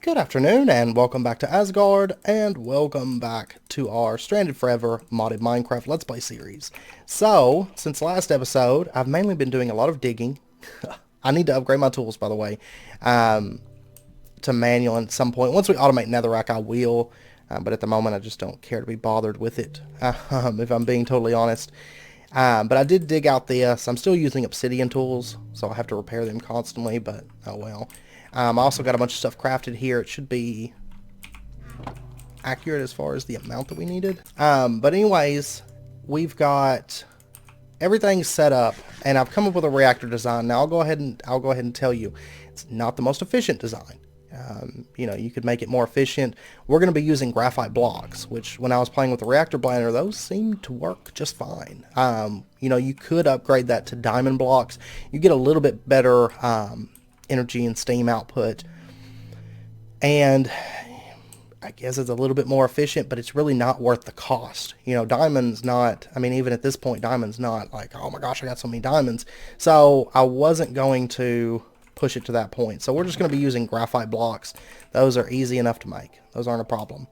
Good afternoon and welcome back to Asgard and welcome back to our Stranded Forever modded Minecraft Let's Play series. So, since last episode, I've mainly been doing a lot of digging. I need to upgrade my tools, by the way, to manual at some point. Once we automate netherrack, I will, but at the moment I just don't care to be bothered with it, if I'm being totally honest. But I did dig out this. I'm still using obsidian tools, so I have to repair them constantly, but oh well. I also got a bunch of stuff crafted here. It should be accurate as far as the amount that we needed. But anyways, we've got everything set up, and I've come up with a reactor design. Now I'll go ahead and tell you, it's not the most efficient design. You know, you could make it more efficient. We're going to be using graphite blocks, which when I was playing with the reactor planner, those seemed to work just fine. You know, you could upgrade that to diamond blocks. You get a little bit better energy and steam output, and I guess it's a little bit more efficient, but it's really not worth the cost. You know, diamonds not, I mean, even at this point, diamonds not like, oh my gosh, I got so many diamonds. So I wasn't going to push it to that point. So we're just going to be using graphite blocks. Those are easy enough to make. Those aren't a problem.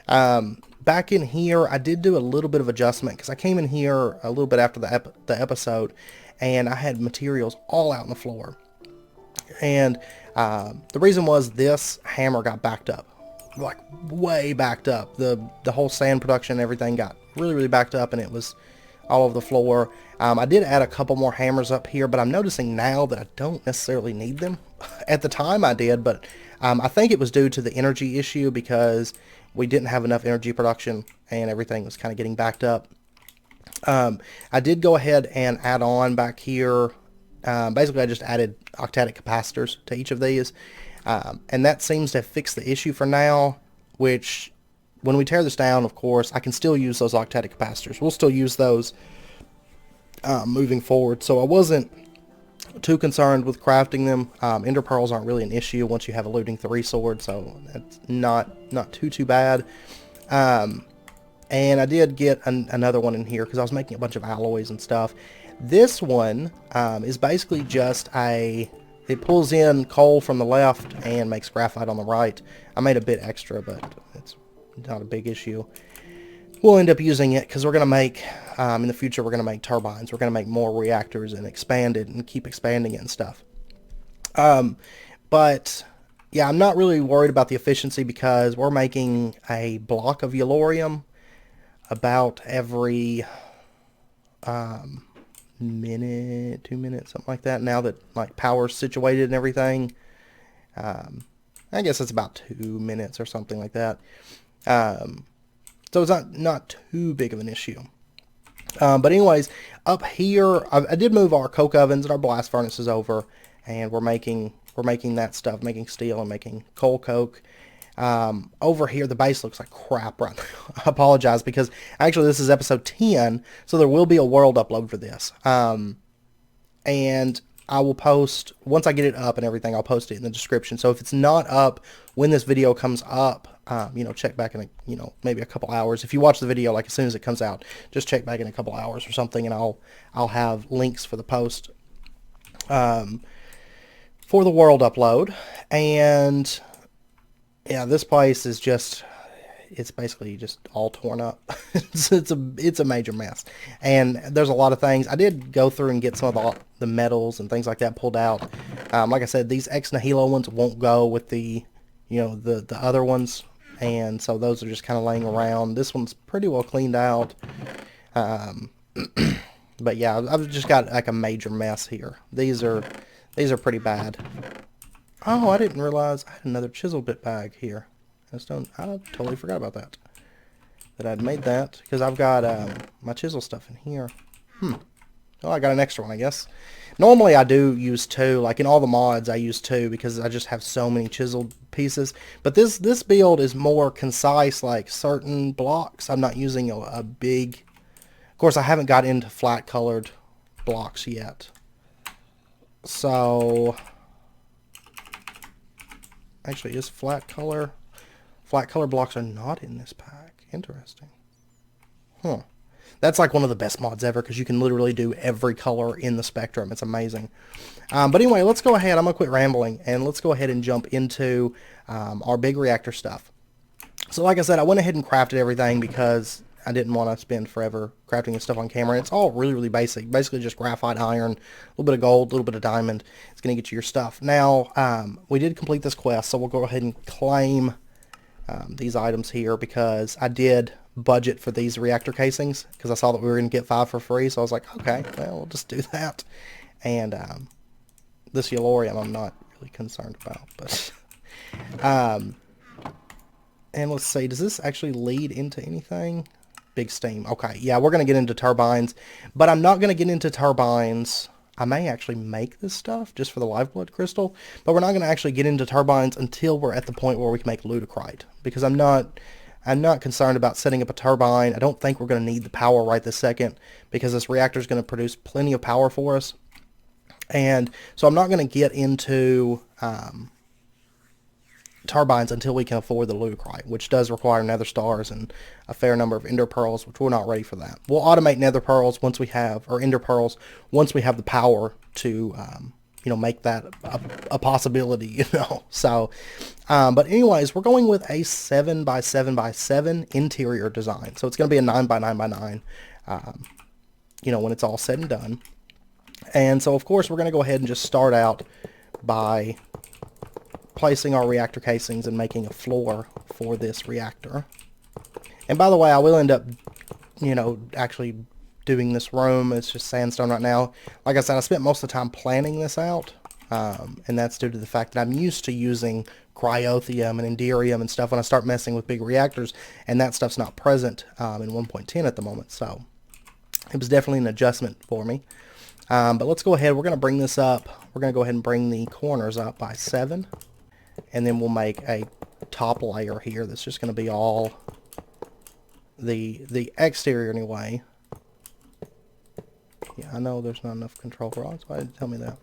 Back in here, I did do a little bit of adjustment because I came in here a little bit after the episode, and I had materials all out on the floor. And the reason was this hammer got backed up, like way backed up. The whole sand production and everything got really backed up, and it was all over the floor. I did add a couple more hammers up here, but I'm noticing now that I don't necessarily need them. At the time I did, but I think it was due to the energy issue because we didn't have enough energy production and everything was kind of getting backed up. I did go ahead and add on back here. Basically, I just added octadic capacitors to each of these, and that seems to fix the issue for now, which, when we tear this down, of course, I can still use those octadic capacitors. We'll still use those moving forward, so I wasn't too concerned with crafting them. Ender pearls aren't really an issue once you have a looting 3 sword, so that's not too bad. And I did get another one in here because I was making a bunch of alloys and stuff. This one is basically just it pulls in coal from the left and makes graphite on the right. I made a bit extra, but it's not a big issue. We'll end up using it because we're going to make, in the future, we're going to make turbines. We're going to make more reactors and expand it and keep expanding it and stuff. But, yeah, I'm not really worried about the efficiency because we're making a block of yellorium about every minute, 2 minutes, something like that, now that like power's situated and everything. I guess it's about 2 minutes or something like that. So it's not too big of an issue. But anyways, up here, I did move our coke ovens and our blast furnaces over, and we're making that stuff, making steel and making coal coke. Over here, the base looks like crap right now. I apologize because actually this is episode 10, so there will be a world upload for this. And I will post, once I get it up and everything, I'll post it in the description. So if it's not up when this video comes up, you know, check back in maybe a couple hours. If you watch the video like as soon as it comes out, just check back in a couple hours or something, and I'll have links for the post for the world upload. And yeah, this place is just, it's basically just all torn up. it's a major mess. And there's a lot of things. I did go through and get some of the metals and things like that pulled out. Like I said, these ex nihilo ones won't go with the, you know, the other ones. And so those are just kind of laying around. This one's pretty well cleaned out. But yeah, I've just got like a major mess here. These are pretty bad. Oh, I didn't realize I had another chisel bit bag here. I totally forgot about that. That I'd made that, because I've got my chisel stuff in here. Oh, I got an extra one, I guess. Normally I do use 2, like in all the mods I use 2, because I just have so many chiseled pieces. But this build is more concise, like certain blocks. I'm not using a big... Of course, I haven't got into flat colored blocks yet. So... Actually, is flat color blocks are not in this pack. Interesting. Huh. That's like one of the best mods ever because you can literally do every color in the spectrum. It's amazing. But anyway, let's go ahead. I'm going to quit rambling and let's go ahead and jump into our big reactor stuff. So like I said, I went ahead and crafted everything because I didn't want to spend forever crafting this stuff on camera. It's all really, really basic. Basically just graphite, iron, a little bit of gold, a little bit of diamond. It's going to get you your stuff. Now, we did complete this quest, so we'll go ahead and claim these items here because I did budget for these reactor casings because I saw that we were going to get 5 for free. So I was like, okay, well, we'll just do that. And this Yellorium I'm not really concerned about. But and let's see, does this actually lead into anything? Big steam. Okay, yeah, we're going to get into turbines, but I'm not going to get into turbines. I may actually make this stuff just for the lifeblood crystal, but we're not going to actually get into turbines until we're at the point where we can make ludicrite, because I'm not concerned about setting up a turbine. I don't think we're going to need the power right this second, because this reactor is going to produce plenty of power for us. And so I'm not going to get into turbines until we can afford the ludicrite, which does require nether stars and a fair number of ender pearls, which we're not ready for that. We'll automate nether pearls once we have, or ender pearls, once we have the power to, make that a possibility, So, but anyways, we're going with a 7x7x7 interior design. So it's going to be a 9x9x9, when it's all said and done. And so, of course, we're going to go ahead and just start out by placing our reactor casings and making a floor for this reactor. And by the way, I will end up, actually doing this room. It's just sandstone right now. Like I said, I spent most of the time planning this out, and that's due to the fact that I'm used to using cryothium and enderium and stuff when I start messing with big reactors, and that stuff's not present in 1.10 at the moment, so it was definitely an adjustment for me. But let's go ahead. We're going to bring this up. We're going to go ahead and bring the corners up by 7. And then we'll make a top layer here that's just going to be all the exterior anyway. Yeah, I know there's not enough control rods. Why did it tell me that?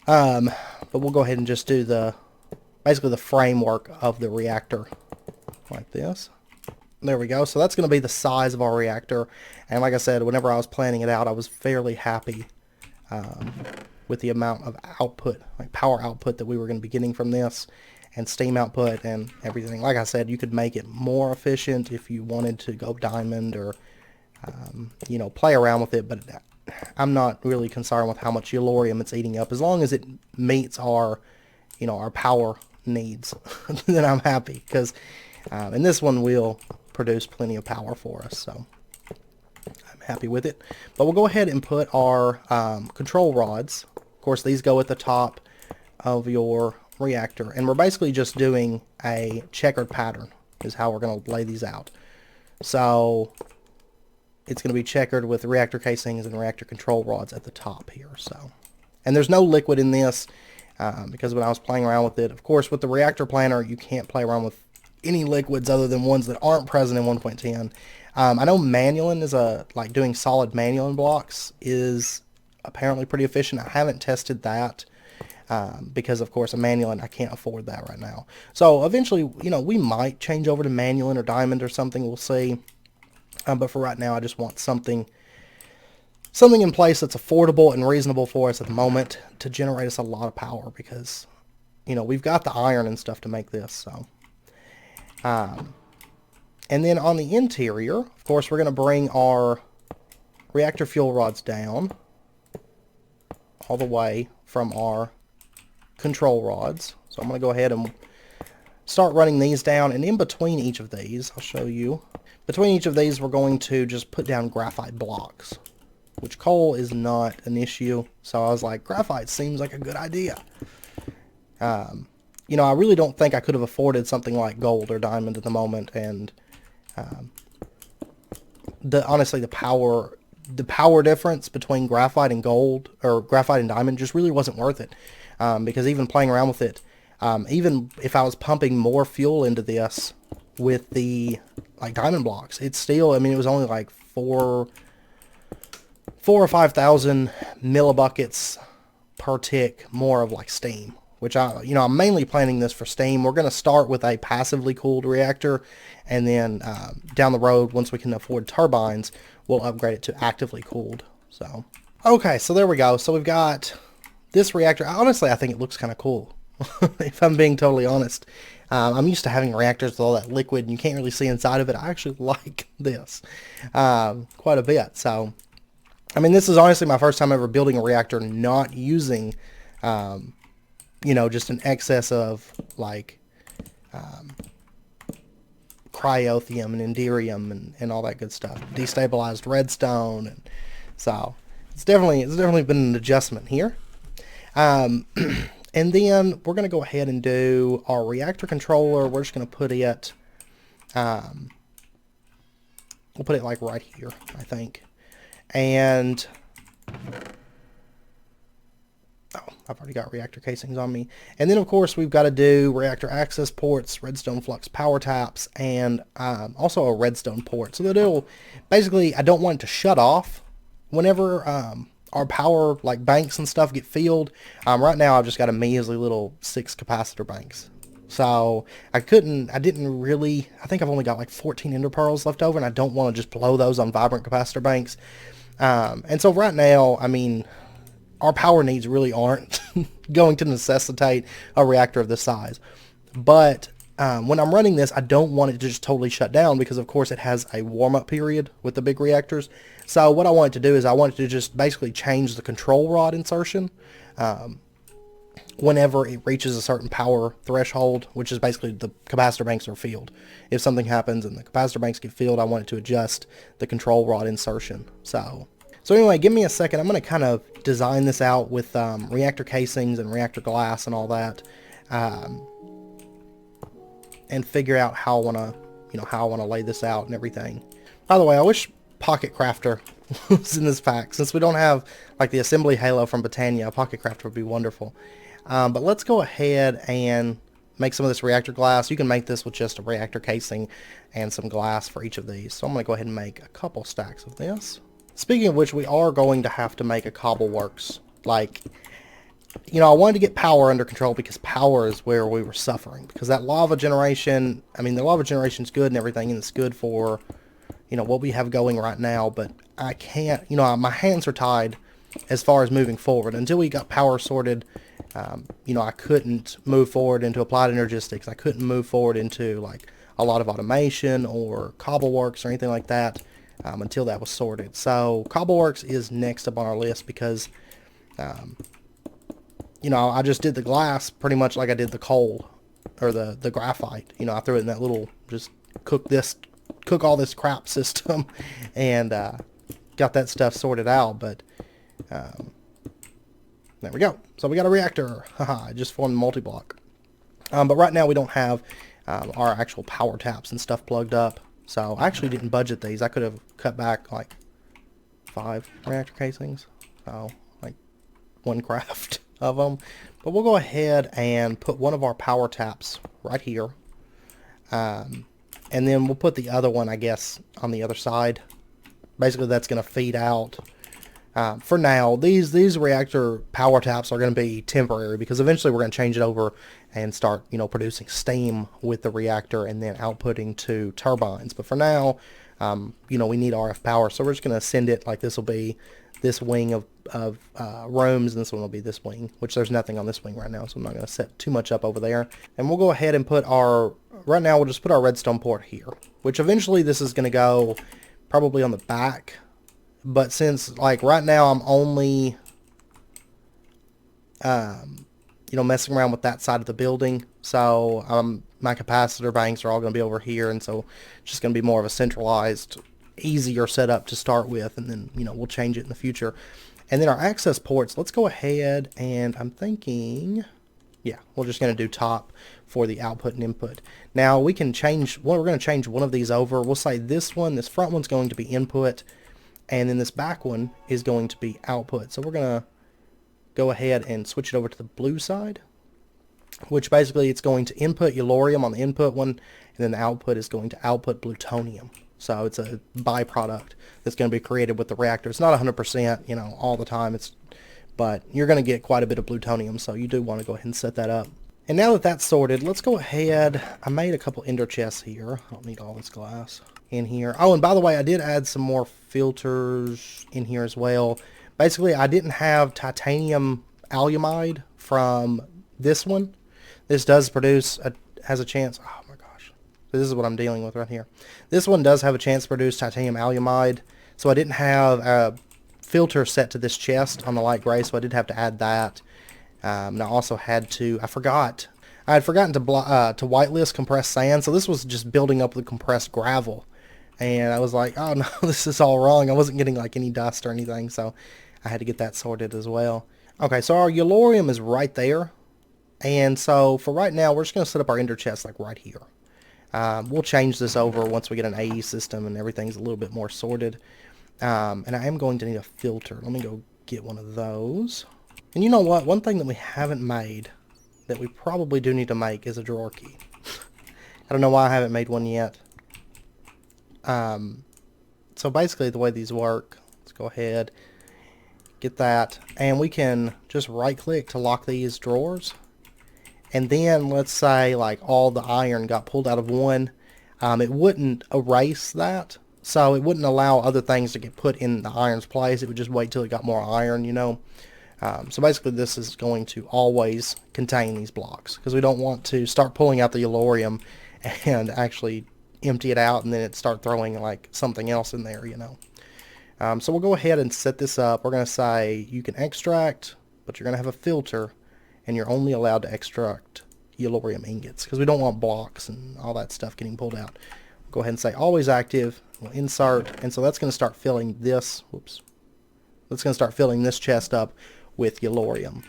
But we'll go ahead and just do basically the framework of the reactor like this. There we go. So that's going to be the size of our reactor. And like I said, whenever I was planning it out, I was fairly happy with the amount of output, like power output that we were going to be getting from this, and steam output and everything. Like I said, you could make it more efficient if you wanted to go diamond or, play around with it, but I'm not really concerned with how much Yellorium it's eating up. As long as it meets our, our power needs, then I'm happy, because and this one will produce plenty of power for us, so I'm happy with it. But we'll go ahead and put our control rods. Of course, these go at the top of your reactor, and we're basically just doing a checkered pattern is how we're going to lay these out. So it's going to be checkered with reactor casings and reactor control rods at the top here. So, and there's no liquid in this because when I was playing around with it, of course, with the reactor planner, you can't play around with any liquids other than ones that aren't present in 1.10. I know manualin is doing solid manualin blocks is apparently pretty efficient. I haven't tested that because, of course, a manualin, I can't afford that right now. So eventually, we might change over to manualin or diamond or something. We'll see. But for right now, I just want something in place that's affordable and reasonable for us at the moment to generate us a lot of power, because, we've got the iron and stuff to make this. So, and then on the interior, of course, we're going to bring our reactor fuel rods down all the way from our control rods. So I'm going to go ahead and start running these down, and in between each of these, I'll show you, between each of these we're going to just put down graphite blocks, which coal is not an issue. So I was like, graphite seems like a good idea. I really don't think I could have afforded something like gold or diamond at the moment, and honestly the power difference between graphite and gold, or graphite and diamond, just really wasn't worth it, because even playing around with it, even if I was pumping more fuel into this with the diamond blocks, it's still, it was only like 4 or 5,000 millibuckets per tick more of steam, which I'm mainly planning this for steam. We're going to start with a passively cooled reactor, and then down the road, once we can afford turbines, we'll upgrade it to actively cooled. So, okay, so there we go. So we've got this reactor. Honestly, I think it looks kind of cool, if I'm being totally honest. I'm used to having reactors with all that liquid and you can't really see inside of it. I actually like this quite a bit. So, I mean, this is honestly my first time ever building a reactor not using, just an excess of, like, cryothium and enderium and all that good stuff. Destabilized redstone. And so, it's definitely been an adjustment here. And then we're going to go ahead and do our reactor controller. We're just going to put it, we'll put it like right here, I think. And, oh, I've already got reactor casings on me. And then, of course, we've got to do reactor access ports, redstone flux power taps, and also a redstone port. So that it'll, basically, I don't want it to shut off whenever our power, like, banks and stuff get filled. Right now I've just got a measly little 6 capacitor banks. So I think I've only got like 14 ender pearls left over, and I don't want to just blow those on vibrant capacitor banks. And so right now, I mean, our power needs really aren't going to necessitate a reactor of this size. But when I'm running this, I don't want it to just totally shut down because, of course, it has a warm-up period with the big reactors. So what I want it to do is I want it to just basically change the control rod insertion whenever it reaches a certain power threshold, which is basically the capacitor banks are filled. If something happens and the capacitor banks get filled, I want it to adjust the control rod insertion. So anyway, give me a second. I'm going to kind of design this out with reactor casings and reactor glass and all that. And figure out how I want to lay this out and everything. By the way, I wish Pocket Crafter was in this pack. Since we don't have like the assembly halo from Britannia, Pocket Crafter would be wonderful. But let's go ahead and make some of this reactor glass. You can make this with just a reactor casing and some glass for each of these. So I'm going to go ahead and make a couple stacks of this. Speaking of which, we are going to have to make a cobbleworks. Like, I wanted to get power under control because power is where we were suffering. Because that lava generation, I mean, the lava generation is good and everything, and it's good for, what we have going right now. But I can't, my hands are tied as far as moving forward. Until we got power sorted, I couldn't move forward into applied energistics. I couldn't move forward into, like, a lot of automation or cobbleworks or anything like that until that was sorted. So cobbleworks is next up on our list because... I just did the glass pretty much like I did the coal or the graphite. I threw it in that little, just cook all this crap system and got that stuff sorted out. But there we go. So we got a reactor. Haha, I just formed the multi-block. But right now we don't have our actual power taps and stuff plugged up. So I actually didn't budget these. I could have cut back like 5 reactor casings. So like 1 craft of them. But we'll go ahead and put one of our power taps right here. And then we'll put the other one, I guess, on the other side. Basically, that's going to feed out. For now, these reactor power taps are going to be temporary because eventually we're going to change it over and start, producing steam with the reactor and then outputting to turbines. But for now, we need RF power, so we're just going to send it like this will be this wing of rooms, and this one will be this wing, which there's nothing on this wing right now, so I'm not going to set too much up over there. And we'll go ahead and put right now we'll just put our redstone port here, which eventually this is going to go probably on the back. But since, like, right now I'm only, messing around with that side of the building, so my capacitor banks are all going to be over here, and so it's just going to be more of a centralized, easier setup to start with, and then, we'll change it in the future. And then our access ports, let's go ahead and I'm thinking, yeah, we're just going to do top for the output and input. Now we can change, we're going to change one of these over. We'll say this front one's going to be input, and then this back one is going to be output. So we're going to go ahead and switch it over to the blue side, which basically it's going to input yellorium on the input one, and then the output is going to output plutonium. So it's a byproduct that's going to be created with the reactor. It's not 100%, all the time. But you're going to get quite a bit of plutonium, so you do want to go ahead and set that up. And now that that's sorted, let's go ahead. I made a couple ender chests here. I don't need all this glass. in here. Oh, and by the way, I did add some more filters in here as well. Basically, I didn't have titanium alumide from this one. This does produce, has a chance, oh my gosh. So this is what I'm dealing with right here. This one does have a chance to produce titanium alumide. So I didn't have a filter set to this chest on the light gray, so I did have to add that. And I also had to, I had forgotten to whitelist compressed sand, so this was just building up with compressed gravel. And I was like, oh no, this is all wrong. I wasn't getting like any dust or anything, so I had to get that sorted as well. Okay, so our Yellorium is right there. And so for right now, we're just going to set up our ender chest like right here. We'll change this over once we get an AE system and everything's a little bit more sorted. And I am going to need a filter. Let me go get one of those. And you know what? One thing that we haven't made that we probably do need to make is a drawer key. I don't know why I haven't made one yet. So basically the way these work, let's go ahead, get that, and we can just right click to lock these drawers. And then let's say like all the iron got pulled out of one, it wouldn't erase that. So it wouldn't allow other things to get put in the iron's place. It would just wait till it got more iron, you know. So basically this is going to always contain these blocks because we don't want to start pulling out the Yellorium and actually empty it out and then it start throwing like something else in there, you know. So we'll go ahead and set this up. We're going to say you can extract, but you're going to have a filter and you're only allowed to extract Yellorium ingots because we don't want blocks and all that stuff getting pulled out. Go ahead and say always active. We'll insert, and so that's going to start filling this, whoops, that's going to start filling this chest up with Yellorium.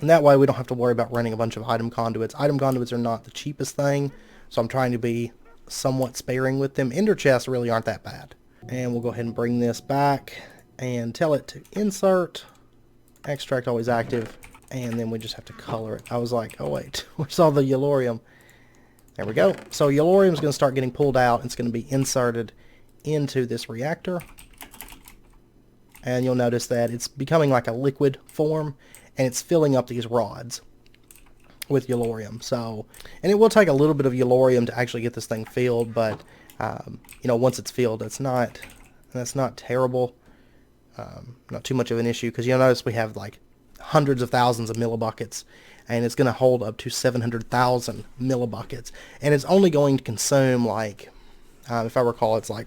And that way we don't have to worry about running a bunch of item conduits. Item conduits are not the cheapest thing, so I'm trying to be somewhat sparing with them. Ender chests really aren't that bad. And we'll go ahead and bring this back and tell it to insert, extract always active, and then we just have to color it. I was like, oh wait, where's all the Yellorium? There we go. So Yellorium is going to start getting pulled out. It's going to be inserted into this reactor. And you'll notice that it's becoming like a liquid form, and it's filling up these rods with Yellorium. So, and it will take a little bit of Yellorium to actually get this thing filled, but you know, once it's filled, that's not terrible. Not too much of an issue because you'll notice we have like hundreds of thousands of millibuckets, and it's going to hold up to 700,000 millibuckets, and it's only going to consume like, if I recall, it's like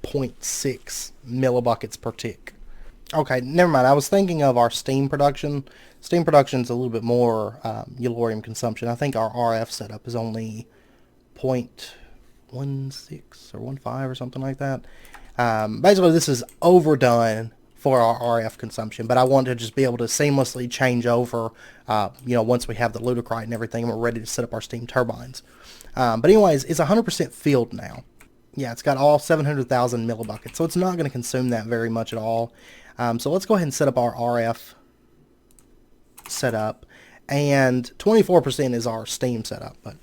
0.6 millibuckets per tick. Okay, never mind. I was thinking of our steam production. Steam production is a little bit more Yellorium consumption. I think our RF setup is only 0.16 or 1.5 or something like that. Basically, this is overdone for our RF consumption, but I want to just be able to seamlessly change over, you know, once we have the ludicrite and everything, and we're ready to set up our steam turbines. But anyways, it's 100% filled now. Yeah, it's got all 700,000 millibuckets, so it's not going to consume that very much at all. So let's go ahead and set up our RF setup, and 24% is our steam setup. But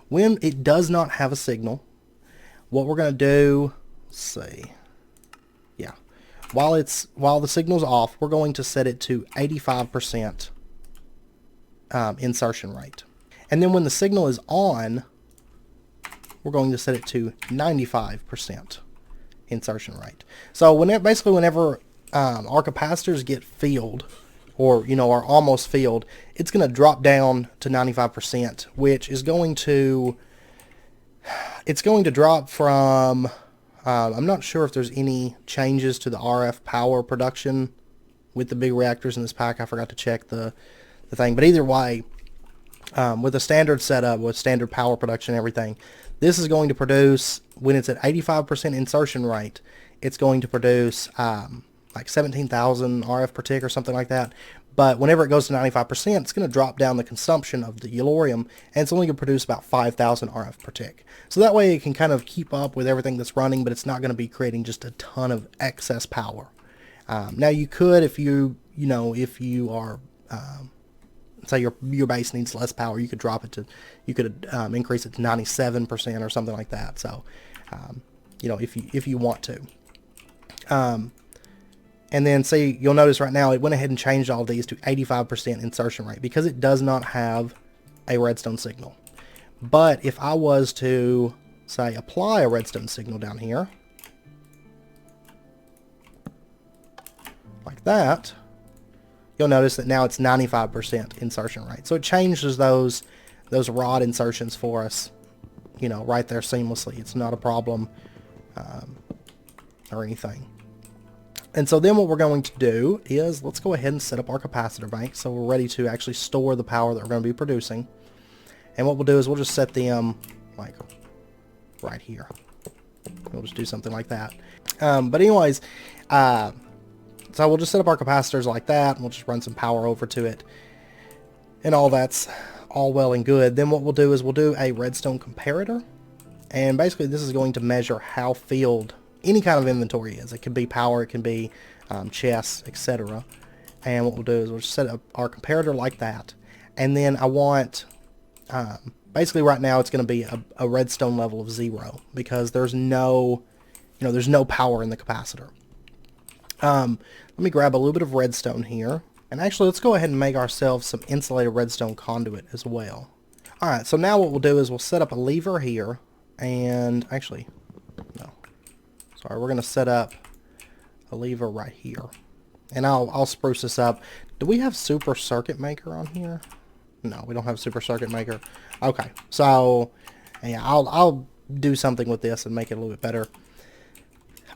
when it does not have a signal, what we're going to do, let's see, yeah, while the signal's off, we're going to set it to 85% insertion rate, and then when the signal is on, we're going to set it to 95% insertion rate. So whenever our capacitors get filled, or you know, are almost filled, it's going to drop down to 95%, which is going to drop from, I'm not sure if there's any changes to the RF power production with the big reactors in this pack. I forgot to check the thing, but either way, with a standard setup with standard power production and everything, this is going to produce, when it's at 85% insertion rate, it's going to produce like 17,000 RF per tick or something like that. But whenever it goes to 95%, it's going to drop down the consumption of the Yellorium, and it's only going to produce about 5,000 RF per tick. So that way it can kind of keep up with everything that's running, but it's not going to be creating just a ton of excess power. Now you could, if you are, say your base needs less power, you could drop it to, you could increase it to 97% or something like that. So, you know, if you want to. And then see, you'll notice right now it went ahead and changed all these to 85% insertion rate because it does not have a redstone signal. But if I was to say apply a redstone signal down here, like that, you'll notice that now it's 95% insertion rate. So it changes those rod insertions for us, you know, right there seamlessly. It's not a problem or anything. And so then what we're going to do is let's go ahead and set up our capacitor bank so we're ready to actually store the power that we're going to be producing. And what we'll do is we'll just set them like right here. We'll just do something like that. But anyways, so we'll just set up our capacitors like that, and we'll just run some power over to it. And all that's all well and good. Then what we'll do is we'll do a redstone comparator. And basically this is going to measure how filled any kind of inventory is. It can be power, it can be chests, etc. And what we'll do is we'll just set up our comparator like that. And then I want, basically right now it's going to be a redstone level of 0 because there's no, there's no power in the capacitor. Let me grab a little bit of redstone here. And actually let's go ahead and make ourselves some insulated redstone conduit as well. Alright, so now what we'll do is we'll set up a lever here. And actually, no. Sorry, we're going to set up a lever right here. And I'll spruce this up. Do we have Super Circuit Maker on here? No, we don't have Super Circuit Maker. Okay, so yeah, I'll do something with this and make it a little bit better.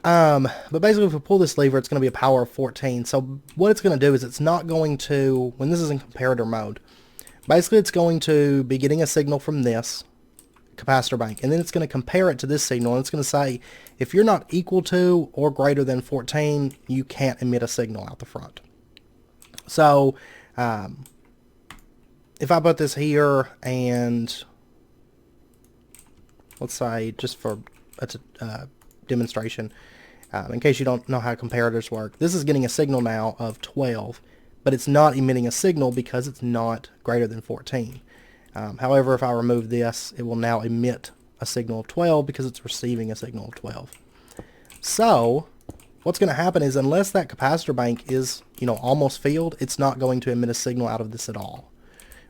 But basically if we pull this lever, it's going to be a power of 14. So what it's going to do is it's not going to, when this is in comparator mode, basically it's going to be getting a signal from this capacitor bank, and then it's going to compare it to this signal, and it's going to say if you're not equal to or greater than 14, you can't emit a signal out the front. So if I put this here, and let's say just for a demonstration, in case you don't know how comparators work, this is getting a signal now of 12, but it's not emitting a signal because it's not greater than 14. However, if I remove this, it will now emit a signal of 12 because it's receiving a signal of 12. So what's going to happen is unless that capacitor bank is, almost filled, it's not going to emit a signal out of this at all,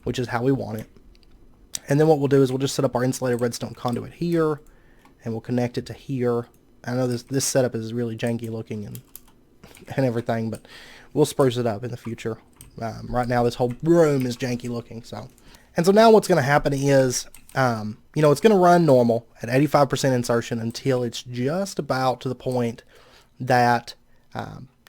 which is how we want it. And then what we'll do is we'll just set up our insulated redstone conduit here, and we'll connect it to here. I know this setup is really janky looking and everything, but we'll spruce it up in the future. Right now this whole room is janky looking, so. And so now what's going to happen is, it's going to run normal at 85% insertion until it's just about to the point that,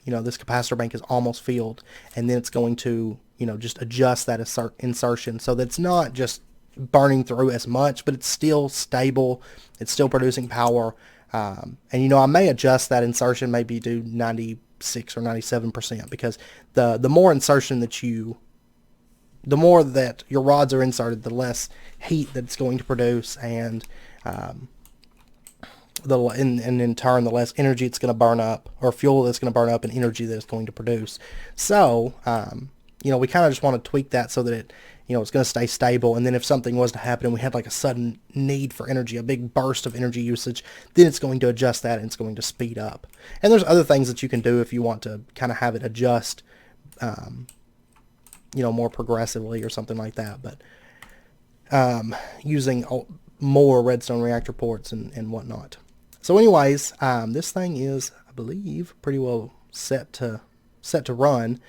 this capacitor bank is almost filled. And then it's going to, just adjust that insertion so that it's not just burning through as much, but it's still stable. It's still producing power. And, I may adjust that insertion, maybe do 96 or 97% because the more insertion that the more that your rods are inserted, the less heat that it's going to produce, and in turn, the less energy it's going to burn up, or fuel that's going to burn up, and energy that it's going to produce. So, we kind of just want to tweak that so that it, it's going to stay stable. And then if something was to happen and we had like a sudden need for energy, a big burst of energy usage, then it's going to adjust that and it's going to speed up. And there's other things that you can do if you want to kind of have it adjust, more progressively or something like that, but using more redstone reactor ports and whatnot. So anyways, this thing is, I believe, pretty well set to run.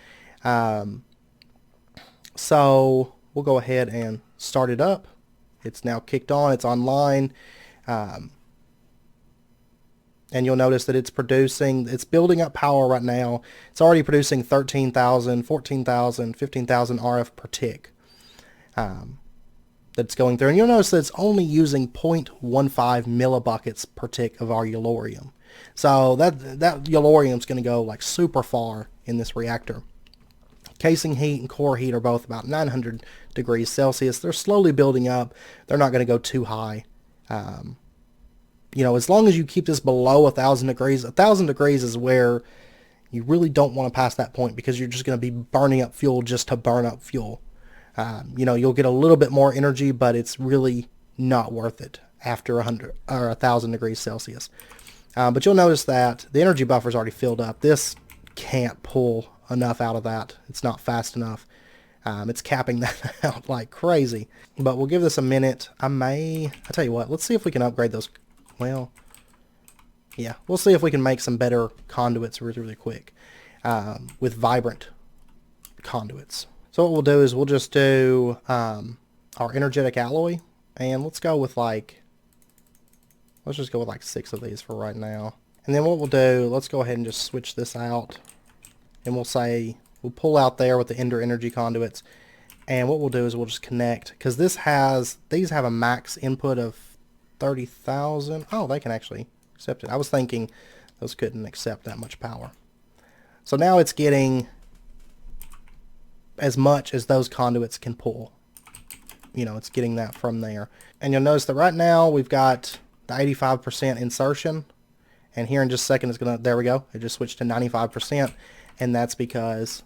So we'll go ahead and start it up. It's now kicked on, it's online. And you'll notice that it's building up power right now. It's already producing 13,000, 14,000, 15,000 RF per tick that's going through. And you'll notice that it's only using 0.15 millibuckets per tick of our yellorium. So that yellorium is going to go like super far in this reactor. Casing heat and core heat are both about 900 degrees Celsius. They're slowly building up. They're not going to go too high. As long as you keep this below 1,000 degrees, 1,000 degrees is where you really don't want to pass that point because you're just going to be burning up fuel just to burn up fuel. You'll get a little bit more energy, but it's really not worth it after 100 or 1,000 degrees Celsius. But you'll notice that the energy buffer is already filled up. This can't pull enough out of that. It's not fast enough. It's capping that out like crazy. But we'll give this a minute. I'll tell you what, let's see if we can upgrade those. Well, yeah, we'll see if we can make some better conduits really, really quick with vibrant conduits. So what we'll do is we'll just do our energetic alloy, and let's go with like, let's just go with like 6 of these for right now. And then what we'll do, let's go ahead and just switch this out, and we'll say, we'll pull out there with the Ender energy conduits, and what we'll do is we'll just connect, because these have a max input of 30,000. Oh, they can actually accept it. I was thinking those couldn't accept that much power. So now it's getting as much as those conduits can pull. You know, it's getting that from there. And you'll notice that right now we've got the 85% insertion, and here in just a second it's gonna, there we go, it just switched to 95%, and that's because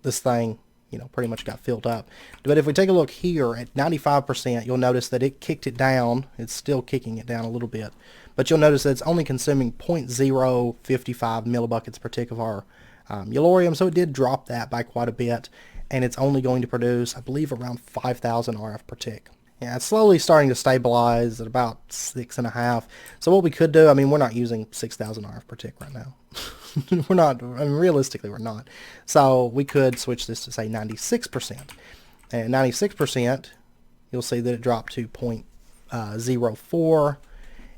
this thing, you know, pretty much got filled up. But if we take a look here at 95%, you'll notice that it kicked it down. It's still kicking it down a little bit, but you'll notice that it's only consuming 0.055 millibuckets per tick of our Yellorium, so it did drop that by quite a bit, and it's only going to produce, I believe, around 5,000 RF per tick. Yeah, it's slowly starting to stabilize at about 6.5. So what we could do, I mean, we're not using 6,000 RF per tick right now. We're not, I mean, realistically, we're not. So we could switch this to, say, 96%. And 96%, you'll see that it dropped to 0.04,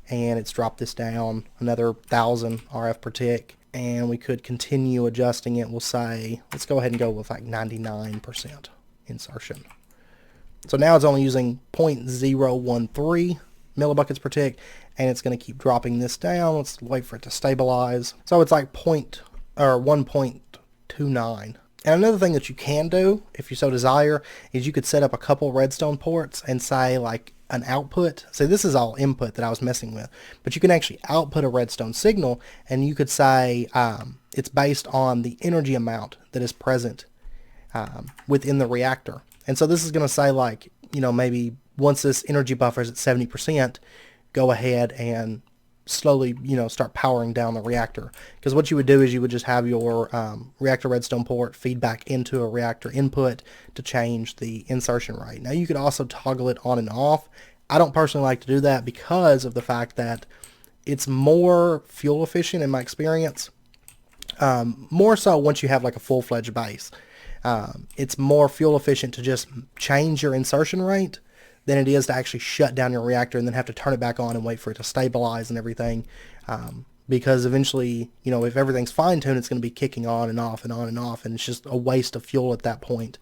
and it's dropped this down another 1,000 RF per tick. And we could continue adjusting it. We'll say, let's go ahead and go with like 99% insertion. So now it's only using 0.013 millibuckets per tick, and it's going to keep dropping this down. Let's wait for it to stabilize. So it's like 1.29. And another thing that you can do, if you so desire, is you could set up a couple redstone ports and say like an output. So this is all input that I was messing with, but you can actually output a redstone signal, and you could say it's based on the energy amount that is present within the reactor. And so this is going to say, like, you know, maybe once this energy buffer is at 70%, go ahead and slowly, you know, start powering down the reactor. Because what you would do is you would just have your reactor redstone port feed back into a reactor input to change the insertion rate. Now you could also toggle it on and off. I don't personally like to do that because of the fact that it's more fuel efficient in my experience. More so once you have like a full-fledged base. It's more fuel efficient to just change your insertion rate than it is to actually shut down your reactor and then have to turn it back on and wait for it to stabilize and everything. Because eventually, you know, if everything's fine-tuned, it's going to be kicking on and off and on and off, and it's just a waste of fuel at that point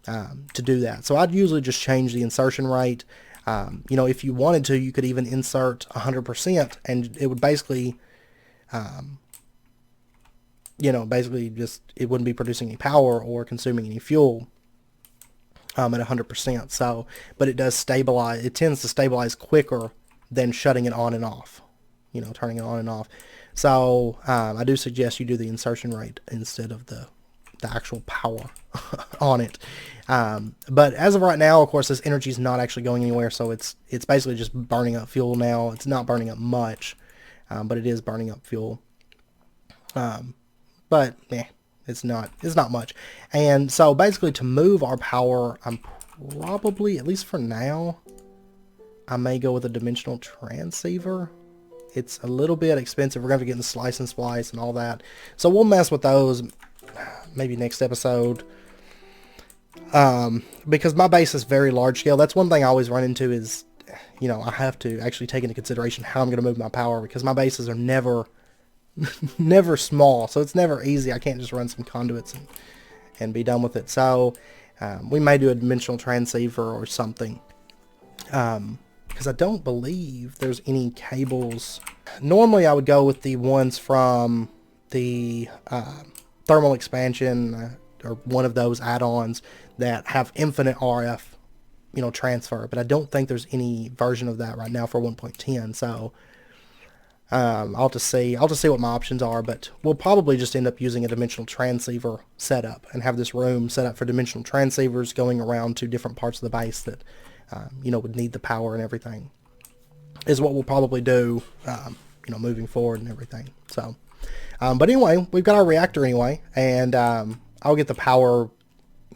to do that. So I'd usually just change the insertion rate. You know, if you wanted to, you could even insert 100%, and it would basically... you know, basically just, it wouldn't be producing any power or consuming any fuel at 100%. So, but it does stabilize, it tends to stabilize quicker than shutting it on and off, you know, turning it on and off. So, I do suggest you do the insertion rate instead of the actual power on it. But as of right now, of course, this energy is not actually going anywhere, so it's basically just burning up fuel now. It's not burning up much, but it is burning up fuel. But it's not much. And so basically, to move our power, I'm probably, at least for now, I may go with a dimensional transceiver. It's a little bit expensive. We're going to get the slice and splice and all that. So we'll mess with those maybe next episode. Because my base is very large scale. That's one thing I always run into is, you know, I have to actually take into consideration how I'm going to move my power, because my bases are never small, so it's never easy. I can't just run some conduits and be done with it. So we may do a dimensional transceiver or something, because I don't believe there's any cables. Normally I would go with the ones from the thermal expansion or one of those add-ons that have infinite RF, you know, transfer, but I don't think there's any version of that right now for 1.10. So I'll just see what my options are, but we'll probably just end up using a dimensional transceiver setup and have this room set up for dimensional transceivers going around to different parts of the base that, you know, would need the power and everything, is what we'll probably do, you know, moving forward and everything. So, but anyway, we've got our reactor anyway, and I'll get the power,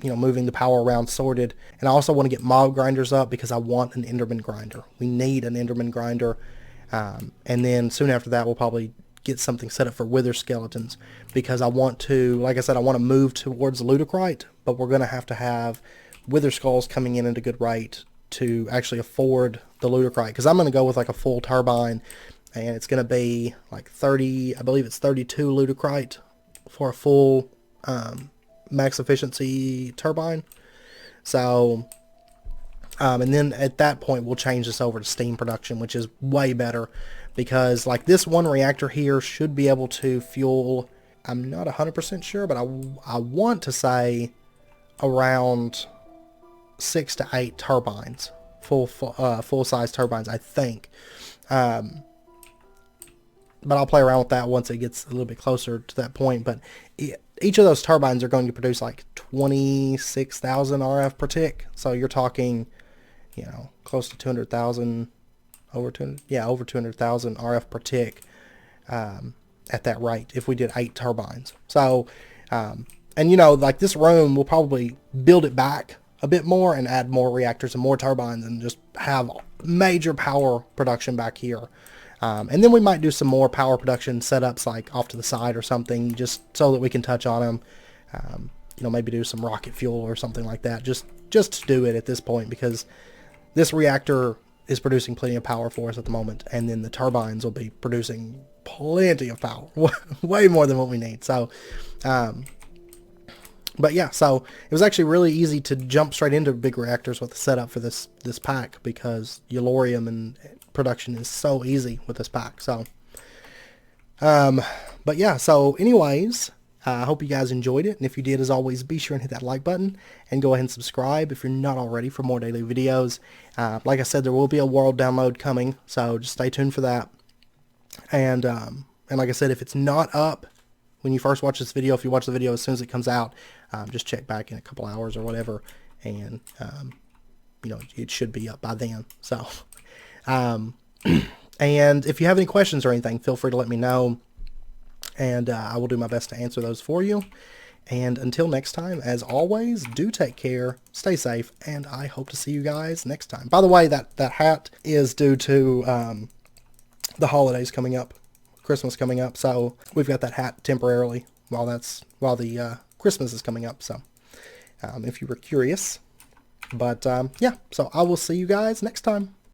moving the power around sorted. And I also want to get mob grinders up because I want an Enderman grinder. We need an Enderman grinder. And then soon after that, we'll probably get something set up for wither skeletons, because I want to, like I said, I want to move towards Ludicrite, but we're going to have wither skulls coming in at a good rate to actually afford the Ludicrite, because I'm going to go with like a full turbine, and it's going to be like 30, I believe it's 32 Ludicrite for a full max efficiency turbine. So and then at that point we'll change this over to steam production, which is way better, because like this one reactor here should be able to fuel, I'm not 100% sure, but I want to say around 6 to 8 turbines, full size turbines, I think. But I'll play around with that once it gets a little bit closer to that point. But each of those turbines are going to produce like 26,000 RF per tick. So you're talking, close to 200,000, over 200,000 RF per tick at that rate if we did 8 turbines. So, and like this room, we'll probably build it back a bit more and add more reactors and more turbines and just have major power production back here. And then we might do some more power production setups like off to the side or something, just so that we can touch on them. Maybe do some rocket fuel or something like that, just to do it at this point, because this reactor is producing plenty of power for us at the moment, and then the turbines will be producing plenty of power, way more than what we need. So, but yeah, so it was actually really easy to jump straight into big reactors with the setup for this pack, because Yellorium and production is so easy with this pack. So, but yeah, so anyways, I hope you guys enjoyed it, and if you did, as always, be sure and hit that like button, and go ahead and subscribe if you're not already for more daily videos. Like I said, there will be a world download coming, so just stay tuned for that. And like I said, if it's not up when you first watch this video, if you watch the video as soon as it comes out, just check back in a couple hours or whatever, and it should be up by then. So, and if you have any questions or anything, feel free to let me know, and I will do my best to answer those for you. And until next time, as always, do take care, stay safe, and I hope to see you guys next time. By the way, that hat is due to the holidays coming up, Christmas coming up, so we've got that hat temporarily while the Christmas is coming up. So if you were curious, but yeah, so I will see you guys next time.